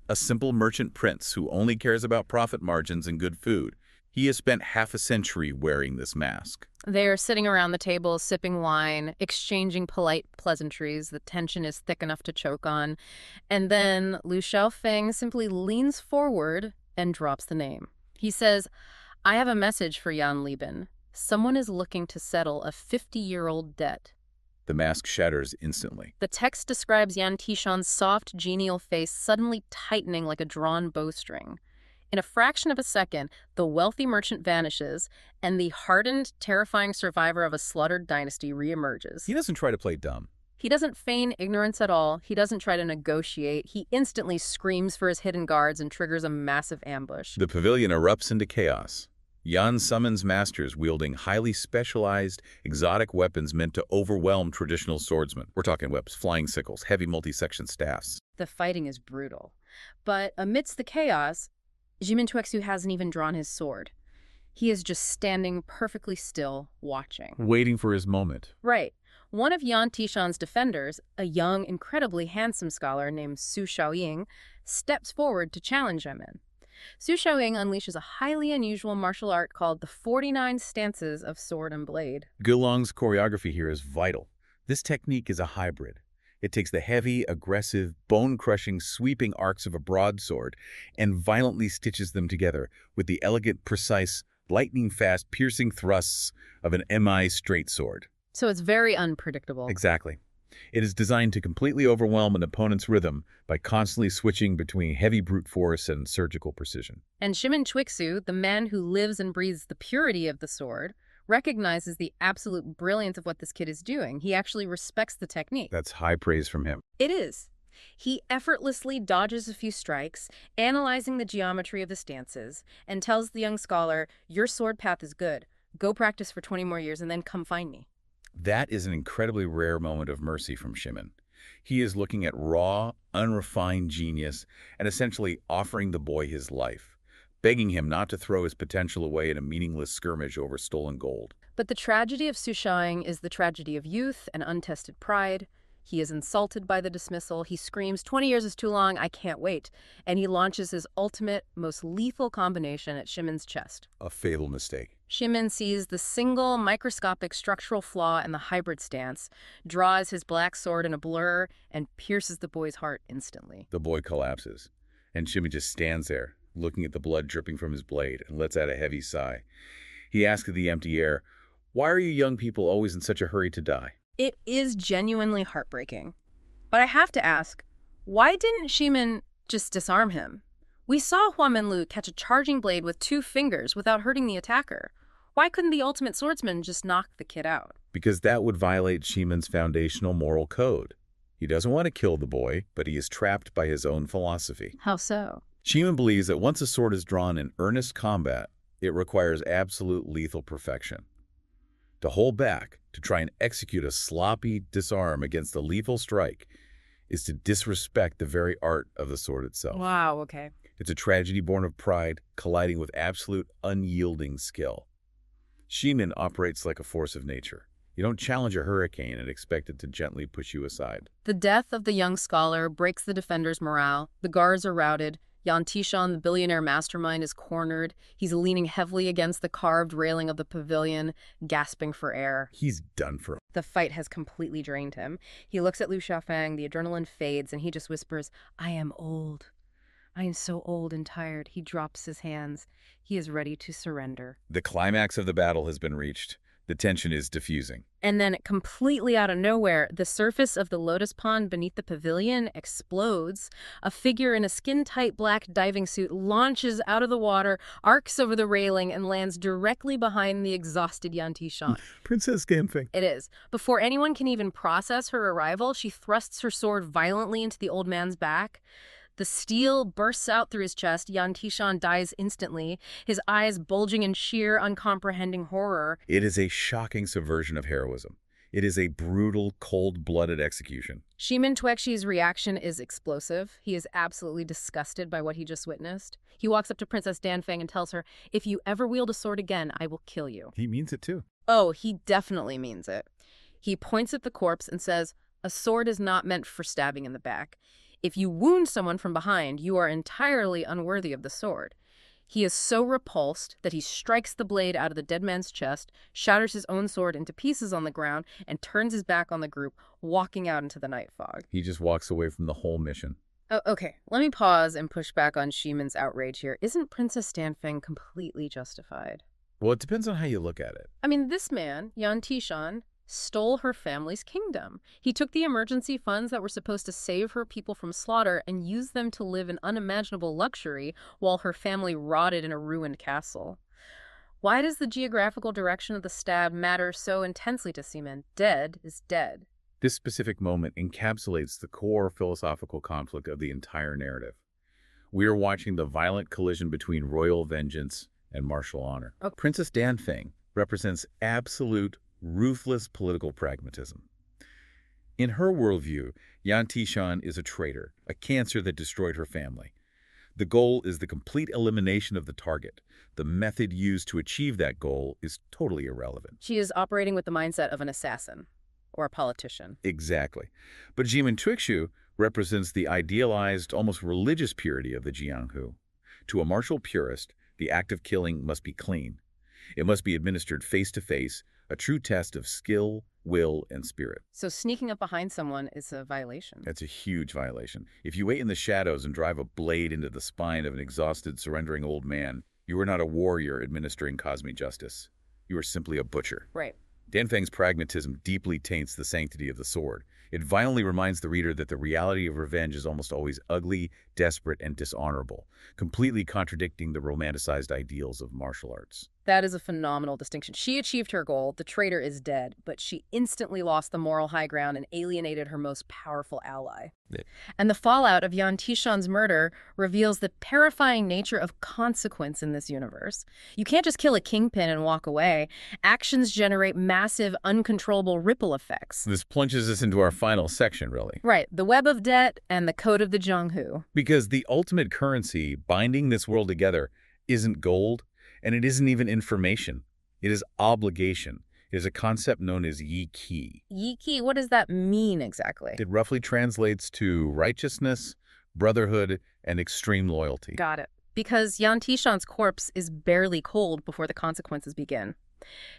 A simple merchant prince who only cares about profit margins and good food. He has spent half a century wearing this mask. They are sitting around the table, sipping wine, exchanging polite pleasantries. The tension is thick enough to choke on. And then Lu Xiaofeng simply leans forward and drops the name. He says, "I have a message for Yan Liben. Someone is looking to settle a 50-year-old debt." The mask shatters instantly. The text describes Yan Tishon's soft, genial face suddenly tightening like a drawn bowstring. In a fraction of a second, the wealthy merchant vanishes, and the hardened, terrifying survivor of a slaughtered dynasty reemerges. He doesn't try to play dumb. He doesn't feign ignorance at all. He doesn't try to negotiate. He instantly screams for his hidden guards and triggers a massive ambush. The pavilion erupts into chaos. Yan summons masters wielding highly specialized, exotic weapons meant to overwhelm traditional swordsmen. We're talking whips, flying sickles, heavy multi-section staffs. The fighting is brutal. But amidst the chaos, Jimin Tuexu hasn't even drawn his sword. He is just standing perfectly still, watching. Waiting for his moment. Right. One of Yan Tishon's defenders, a young, incredibly handsome scholar named Su Shaoying, steps forward to challenge Jimin. Su Shaoying unleashes a highly unusual martial art called the 49 Stances of Sword and Blade. Gulong's choreography here is vital. This technique is a hybrid. It takes the heavy, aggressive, bone-crushing, sweeping arcs of a broadsword and violently stitches them together with the elegant, precise, lightning-fast, piercing thrusts of an mi straight sword. So it's very unpredictable. Exactly. It is designed to completely overwhelm an opponent's rhythm by constantly switching between heavy brute force and surgical precision. And Jimin Tuexu, the man who lives and breathes the purity of the sword, recognizes the absolute brilliance of what this kid is doing. He actually respects the technique. That's high praise from him. It is. He effortlessly dodges a few strikes, analyzing the geometry of the stances, and tells the young scholar, "Your sword path is good. Go practice for 20 more years and then come find me." That is an incredibly rare moment of mercy from Jimin. He is looking at raw, unrefined genius and essentially offering the boy his life, begging him not to throw his potential away in a meaningless skirmish over stolen gold. But the tragedy of Su Shaoying is the tragedy of youth and untested pride. He is insulted by the dismissal. He screams, 20 years is too long, I can't wait. And he launches his ultimate, most lethal combination at Shimon's chest. A fatal mistake. Shimon sees the single microscopic structural flaw in the hybrid stance, draws his black sword in a blur, and pierces the boy's heart instantly. The boy collapses, and Shimon just stands there, looking at the blood dripping from his blade, and lets out a heavy sigh. He asks the empty air, "Why are you young people always in such a hurry to die?" It is genuinely heartbreaking. But I have to ask, why didn't Shimon just disarm him? We saw Hua Minlu catch a charging blade with 2 fingers without hurting the attacker. Why couldn't the ultimate swordsman just knock the kid out? Because that would violate Shimon's foundational moral code. He doesn't want to kill the boy, but he is trapped by his own philosophy. How so? Shimon believes that once a sword is drawn in earnest combat, it requires absolute lethal perfection. To hold back, to try and execute a sloppy disarm against a lethal strike, is to disrespect the very art of the sword itself. Wow, okay. It's a tragedy born of pride, colliding with absolute unyielding skill. Shimon operates like a force of nature. You don't challenge a hurricane and expect it to gently push you aside. The death of the young scholar breaks the defenders' morale. The guards are routed. Yan Tishon, the billionaire mastermind, is cornered. He's leaning heavily against the carved railing of the pavilion, gasping for air. He's done for. The fight has completely drained him. He looks at Lu Xiaofeng, the adrenaline fades, and he just whispers, "I am old. I am so old and tired. He drops his hands. He is ready to surrender. The climax of the battle has been reached. The tension is diffusing. And then, completely out of nowhere, the surface of the lotus pond beneath the pavilion explodes. A figure in a skin-tight black diving suit launches out of the water, arcs over the railing, and lands directly behind the exhausted Yan Tishan. Princess Gamfeng. It is. Before anyone can even process her arrival, she thrusts her sword violently into the old man's back. The steel bursts out through his chest. Yan Tishan dies instantly, his eyes bulging in sheer, uncomprehending horror. It is a shocking subversion of heroism. It is a brutal, cold-blooded execution. Shimin Tuexi's reaction is explosive. He is absolutely disgusted by what he just witnessed. He walks up to Princess Danfeng and tells her, "If you ever wield a sword again, I will kill you." He means it too. Oh, he definitely means it. He points at the corpse and says, "A sword is not meant for stabbing in the back. If you wound someone from behind, you are entirely unworthy of the sword." He is so repulsed that he strikes the blade out of the dead man's chest, shatters his own sword into pieces on the ground, and turns his back on the group, walking out into the night fog. He just walks away from the whole mission. Oh, okay, let me pause and push back on Shimon's outrage here. Isn't Princess Danfeng completely justified? Well, it depends on how you look at it. I mean, this man, Yan Tishan, stole her family's kingdom. He took the emergency funds that were supposed to save her people from slaughter and used them to live in unimaginable luxury while her family rotted in a ruined castle. Why does the geographical direction of the stab matter so intensely to Seaman? Dead is dead. This specific moment encapsulates the core philosophical conflict of the entire narrative. We are watching the violent collision between royal vengeance and martial honor. Okay. Princess Danfeng represents absolute, ruthless political pragmatism. In her worldview, Yan Tishan is a traitor, a cancer that destroyed her family. The goal is the complete elimination of the target. The method used to achieve that goal is totally irrelevant. She is operating with the mindset of an assassin or a politician. Exactly. But Jimin Tuixu represents the idealized, almost religious purity of the Jianghu. To a martial purist, the act of killing must be clean. It must be administered face-to-face, a true test of skill, will, and spirit. So sneaking up behind someone is a violation. That's a huge violation. If you wait in the shadows and drive a blade into the spine of an exhausted, surrendering old man, you are not a warrior administering cosmic justice. You are simply a butcher. Right. Danfeng's pragmatism deeply taints the sanctity of the sword. It violently reminds the reader that the reality of revenge is almost always ugly, desperate, and dishonorable, completely contradicting the romanticized ideals of martial arts. That is a phenomenal distinction. She achieved her goal, the traitor is dead, but she instantly lost the moral high ground and alienated her most powerful ally. Yeah. And the fallout of Yan Tishan's murder reveals the terrifying nature of consequence in this universe. You can't just kill a kingpin and walk away. Actions generate massive, uncontrollable ripple effects. This plunges us into our final section, really. Right, the web of debt and the code of the Jianghu. Because the ultimate currency binding this world together isn't gold, and it isn't even information. It is obligation. It is a concept known as yi qi. Yi qi, what does that mean exactly? It roughly translates to righteousness, brotherhood, and extreme loyalty. Got it. Because Yan Tishan's corpse is barely cold before the consequences begin.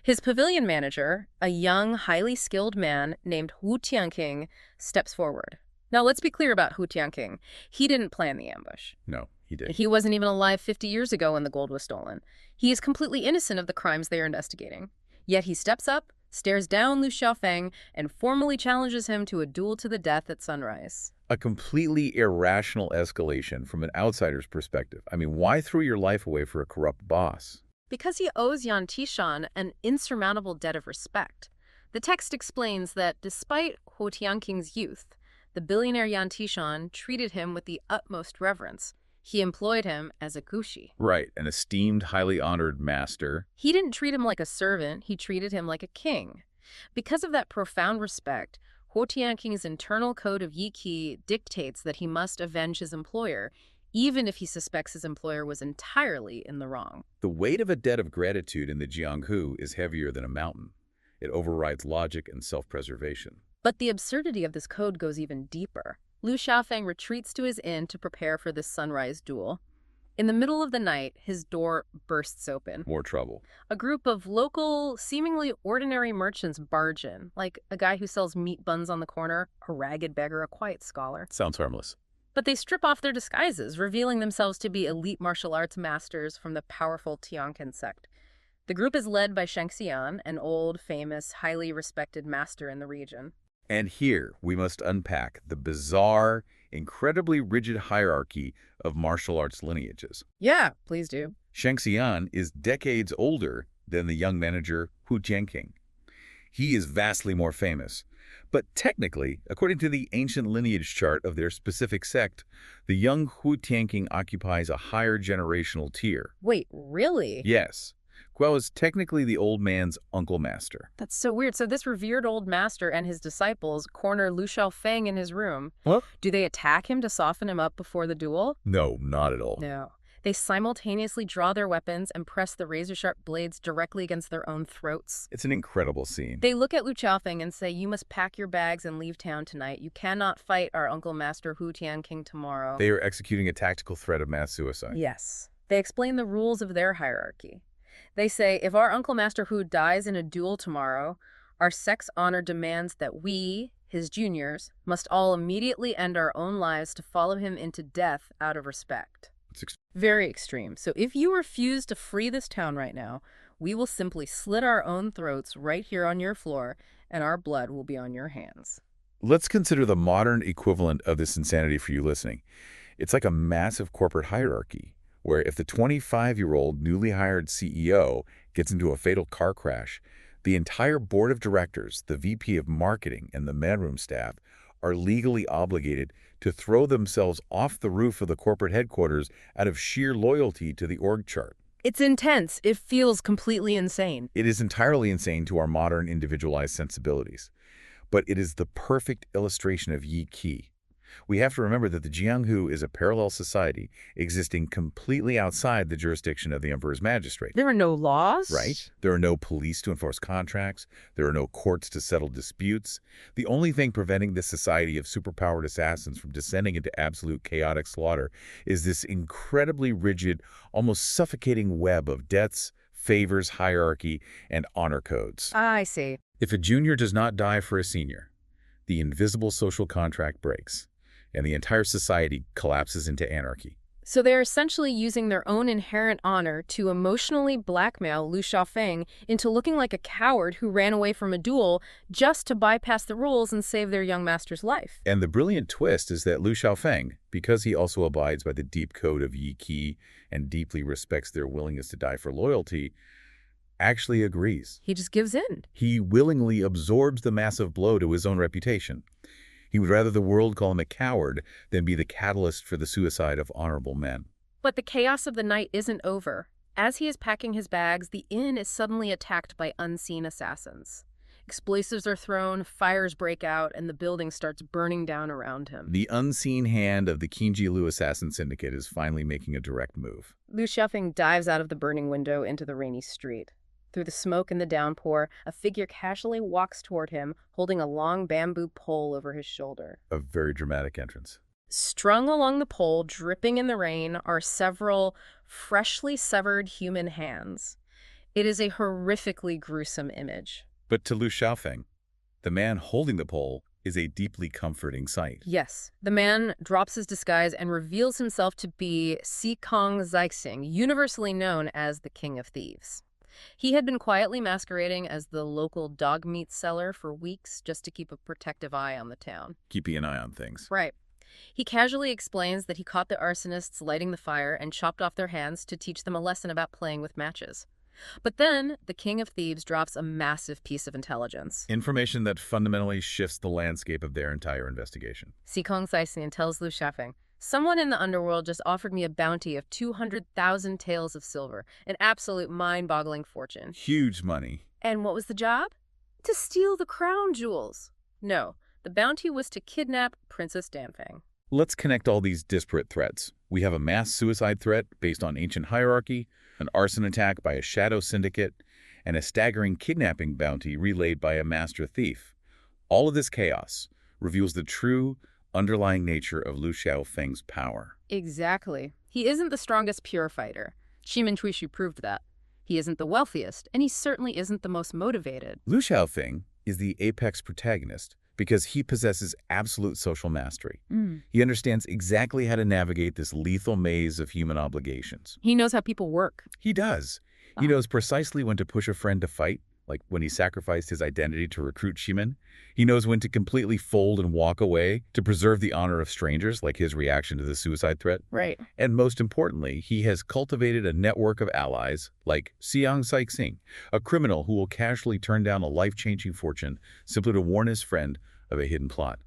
His pavilion manager, a young, highly skilled man named Wu Tianqing, steps forward. Now, let's be clear about Hu Tianqing. He didn't plan the ambush. No, he did. He wasn't even alive 50 years ago when the gold was stolen. He is completely innocent of the crimes they are investigating. Yet he steps up, stares down Lu Xiaofeng, and formally challenges him to a duel to the death at sunrise. A completely irrational escalation from an outsider's perspective. I mean, why throw your life away for a corrupt boss? Because he owes Yan Tishan an insurmountable debt of respect. The text explains that despite Hu Tianqing's youth, the billionaire Yan Tishan treated him with the utmost reverence. He employed him as a gushi. Right, an esteemed, highly honored master. He didn't treat him like a servant, he treated him like a king. Because of that profound respect, Hu Tianqing's internal code of yi qi dictates that he must avenge his employer, even if he suspects his employer was entirely in the wrong. The weight of a debt of gratitude in the Jianghu is heavier than a mountain. It overrides logic and self-preservation. But the absurdity of this code goes even deeper. Lu Xiaofeng retreats to his inn to prepare for this sunrise duel. In the middle of the night, his door bursts open. More trouble. A group of local, seemingly ordinary merchants barge in, like a guy who sells meat buns on the corner, a ragged beggar, a quiet scholar. Sounds harmless. But they strip off their disguises, revealing themselves to be elite martial arts masters from the powerful Tianqin sect. The group is led by Sheng Xian, an old, famous, highly respected master in the region. And here we must unpack the bizarre, incredibly rigid hierarchy of martial arts lineages. Yeah, please do. Sheng Xian is decades older than the young manager Hu Jianqing. He is vastly more famous. But technically, according to the ancient lineage chart of their specific sect, the young Hu Tianqing occupies a higher generational tier. Wait, really? Yes, Guo is technically the old man's uncle master. That's so weird. So this revered old master and his disciples corner Lu Xiaofeng in his room. What? Do they attack him to soften him up before the duel? No, not at all. No. They simultaneously draw their weapons and press the razor-sharp blades directly against their own throats. It's an incredible scene. They look at Lu Xiaofeng and say, "You must pack your bags and leave town tonight. You cannot fight our uncle master Hu Tianqing tomorrow." They are executing a tactical threat of mass suicide. Yes. They explain the rules of their hierarchy. They say, if our Uncle Master Hu dies in a duel tomorrow, our sect's honor demands that we, his juniors, must all immediately end our own lives to follow him into death out of respect. Very extreme. So if you refuse to free this town right now, we will simply slit our own throats right here on your floor, and our blood will be on your hands. Let's consider the modern equivalent of this insanity for you listening. It's like a massive corporate hierarchy, where if the 25-year-old newly hired CEO gets into a fatal car crash, the entire board of directors, the VP of marketing, and the manroom staff are legally obligated to throw themselves off the roof of the corporate headquarters out of sheer loyalty to the org chart. It's intense. It feels completely insane. It is entirely insane to our modern individualized sensibilities, but it is the perfect illustration of Yi Qi. We have to remember that the Jianghu is a parallel society existing completely outside the jurisdiction of the emperor's magistrate. There are no laws? Right? There are no police to enforce contracts. There are no courts to settle disputes. The only thing preventing this society of superpowered assassins from descending into absolute chaotic slaughter is this incredibly rigid, almost suffocating web of debts, favors, hierarchy, and honor codes. I see. If a junior does not die for a senior, the invisible social contract breaks, and the entire society collapses into anarchy. So they're essentially using their own inherent honor to emotionally blackmail Lu Xiaofeng into looking like a coward who ran away from a duel just to bypass the rules and save their young master's life. And the brilliant twist is that Lu Xiaofeng, because he also abides by the deep code of Yi Qi and deeply respects their willingness to die for loyalty, actually agrees. He just gives in. He willingly absorbs the massive blow to his own reputation. He would rather the world call him a coward than be the catalyst for the suicide of honorable men. But the chaos of the night isn't over. As he is packing his bags, the inn is suddenly attacked by unseen assassins. Explosives are thrown, fires break out, and the building starts burning down around him. The unseen hand of the Qingji Lu assassin syndicate is finally making a direct move. Lu Xiaofeng dives out of the burning window into the rainy street. Through the smoke and the downpour, a figure casually walks toward him, holding a long bamboo pole over his shoulder. A very dramatic entrance. Strung along the pole, dripping in the rain, are several freshly severed human hands. It is a horrifically gruesome image. But to Lu Xiaofeng, the man holding the pole is a deeply comforting sight. Yes, the man drops his disguise and reveals himself to be Xikong Zixing, universally known as the King of Thieves. He had been quietly masquerading as the local dog meat seller for weeks just to keep a protective eye on the town. Keeping an eye on things. Right. He casually explains that he caught the arsonists lighting the fire and chopped off their hands to teach them a lesson about playing with matches. But then, the King of Thieves drops a massive piece of intelligence. Information that fundamentally shifts the landscape of their entire investigation. Xikong Zixing tells Lu Xiaofeng, "Someone in the underworld just offered me a bounty of 200,000 taels of silver, an absolute mind-boggling fortune." Huge money. And what was the job? To steal the crown jewels. No, the bounty was to kidnap Princess Danfeng. Let's connect all these disparate threats. We have a mass suicide threat based on ancient hierarchy, an arson attack by a shadow syndicate, and a staggering kidnapping bounty relayed by a master thief. All of this chaos reveals the true, underlying nature of Lu Xiaofeng's power. Exactly. He isn't the strongest pure fighter. Shimin Chuishu proved that. He isn't the wealthiest, and he certainly isn't the most motivated. Lu Xiaofeng is the apex protagonist because he possesses absolute social mastery. Mm. He understands exactly how to navigate this lethal maze of human obligations. He knows how people work. He does. He knows precisely when to push a friend to fight, like when he sacrificed his identity to recruit Shimen. He knows when to completely fold and walk away to preserve the honor of strangers, like his reaction to the suicide threat. Right. And most importantly, he has cultivated a network of allies like Xiang Saixing, a criminal who will casually turn down a life-changing fortune simply to warn his friend of a hidden plot.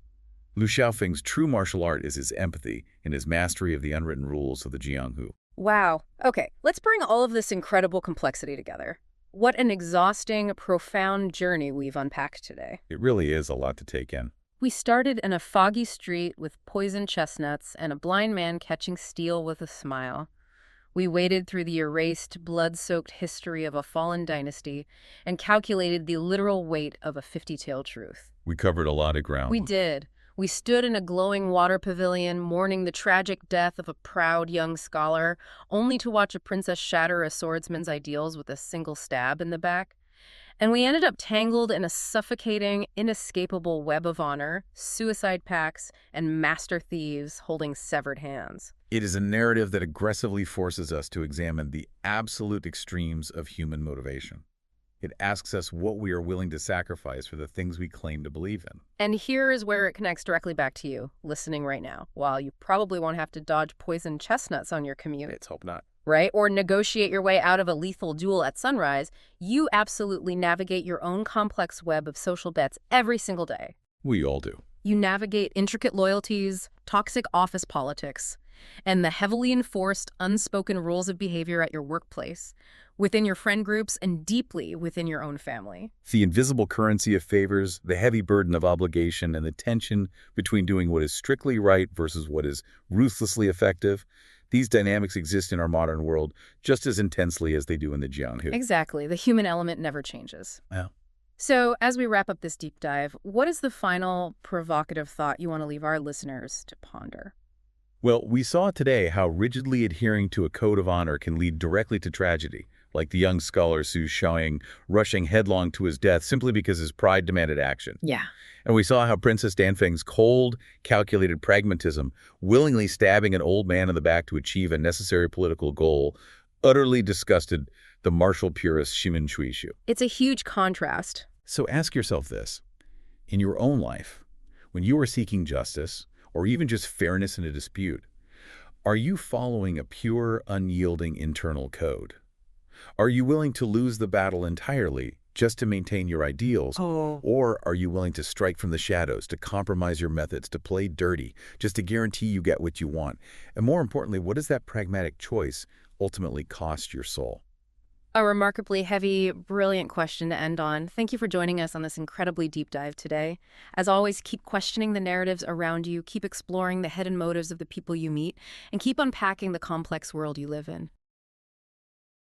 Lu Xiaofeng's true martial art is his empathy and his mastery of the unwritten rules of the Jianghu. Wow. Okay, let's bring all of this incredible complexity together. What an exhausting, profound journey we've unpacked today. It really is a lot to take in. We started in a foggy street with poisoned chestnuts and a blind man catching steel with a smile. We waded through the erased, blood-soaked history of a fallen dynasty and calculated the literal weight of a 50-tailed truth. We covered a lot of ground. We did. We stood in a glowing water pavilion, mourning the tragic death of a proud young scholar, only to watch a princess shatter a swordsman's ideals with a single stab in the back. And we ended up tangled in a suffocating, inescapable web of honor, suicide pacts, and master thieves holding severed hands. It is a narrative that aggressively forces us to examine the absolute extremes of human motivation. It asks us what we are willing to sacrifice for the things we claim to believe in. And here is where it connects directly back to you, listening right now. While you probably won't have to dodge poisoned chestnuts on your commute, Let's hope not. right? Or negotiate your way out of a lethal duel at sunrise, you absolutely navigate your own complex web of social bets every single day. We all do. You navigate intricate loyalties, toxic office politics, and the heavily enforced, unspoken rules of behavior at your workplace, within your friend groups, and deeply within your own family. The invisible currency of favors, the heavy burden of obligation, and the tension between doing what is strictly right versus what is ruthlessly effective. These dynamics exist in our modern world just as intensely as they do in the Jianghu. Exactly. The human element never changes. Yeah. So, as we wrap up this deep dive, what is the final provocative thought you want to leave our listeners to ponder? Well, we saw today how rigidly adhering to a code of honor can lead directly to tragedy, like the young scholar Su Xiaoying rushing headlong to his death simply because his pride demanded action. Yeah. And we saw how Princess Danfeng's cold, calculated pragmatism, willingly stabbing an old man in the back to achieve a necessary political goal, utterly disgusted the martial purist Shimen Shuishu. It's a huge contrast. So ask yourself this. In your own life, when you are seeking justice, or even just fairness in a dispute, are you following a pure, unyielding internal code? Are you willing to lose the battle entirely just to maintain your ideals? Or are you willing to strike from the shadows, to compromise your methods, to play dirty, just to guarantee you get what you want? And more importantly, what does that pragmatic choice ultimately cost your soul? A remarkably heavy, brilliant question to end on. Thank you for joining us on this incredibly deep dive today. As always, keep questioning the narratives around you, keep exploring the hidden motives of the people you meet, and keep unpacking the complex world you live in.